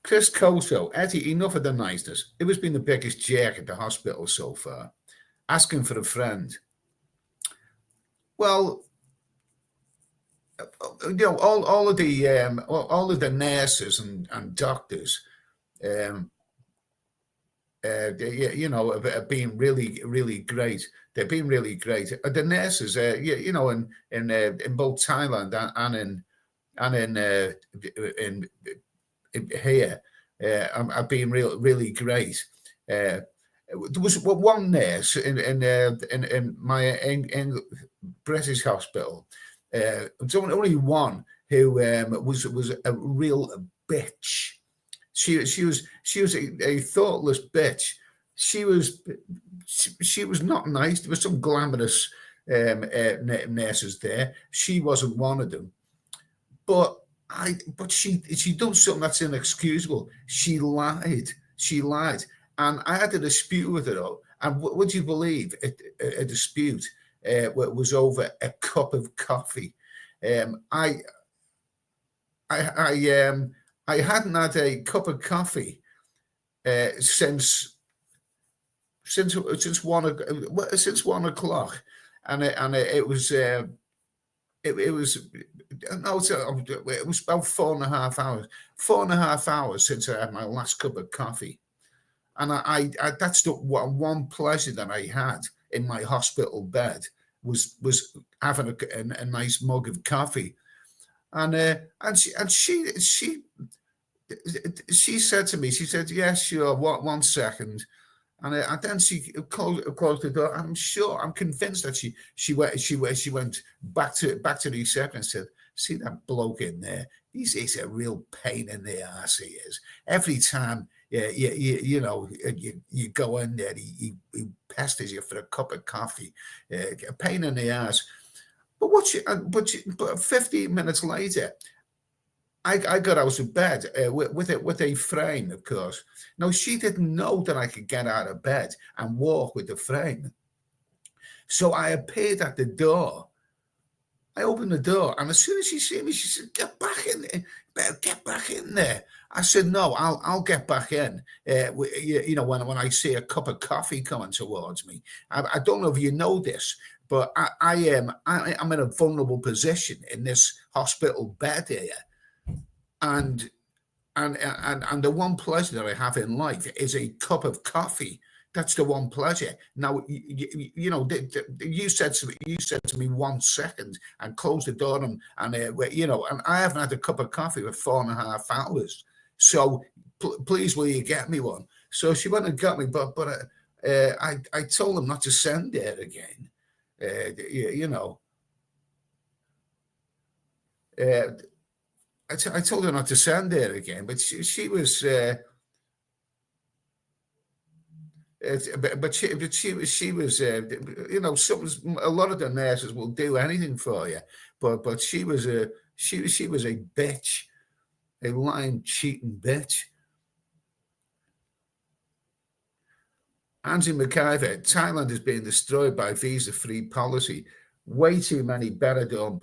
Chris Koso, Eddie, enough of the niceness. Who has been the biggest jerk at the hospital so far? Asking for a friend. Well, all of the nurses and doctors, um, have been really, really great. They've been really great. The nurses, in both Thailand and in here, have been really great. There was one nurse in my British hospital. There's only one who was a real bitch. She was a thoughtless bitch. She was she was not nice. There were some glamorous nurses there. She wasn't one of them. But she done something that's inexcusable. She lied. She lied, and I had a dispute with her. And would you believe a dispute was over a cup of coffee? Um, I I hadn't had a cup of coffee since since 1 o'clock, and it was it was no, it was about 4.5 hours. 4.5 hours since I had my last cup of coffee, and I that's the one pleasure that I had in my hospital bed was having a nice mug of coffee, and she said to me, she said, "Yes, sure, what 1 second." And then she closed the door. I'm convinced that she went back to the reception and said, "See that bloke in there? He's a real pain in the ass. He is. Every time you go in there, he pesters you for a cup of coffee. A pain in the ass." But 15 minutes later, I got out of bed with a frame, of course. Now, she didn't know that I could get out of bed and walk with the frame. So I appeared at the door. I opened the door, and as soon as she see me, she said, "Get back in there. Better get back in there." I said, "No, I'll get back in. When I see a cup of coffee coming towards me." I don't know if you know this, but I'm in a vulnerable position in this hospital bed here, and and the one pleasure that I have in life is a cup of coffee. That's the one pleasure. Now, you said to me 1 second and close the door, and I haven't had a cup of coffee for 4.5 hours. So please, will you get me one? So she went and got me, but I told them not to send it again. Uh, you know, uh, I told her not to send it again, but she was. She was, a lot of the nurses will do anything for you, but she was a bitch, a lying, cheating bitch. Angie McIver, Thailand is being destroyed by visa-free policy. Way too many Benidorm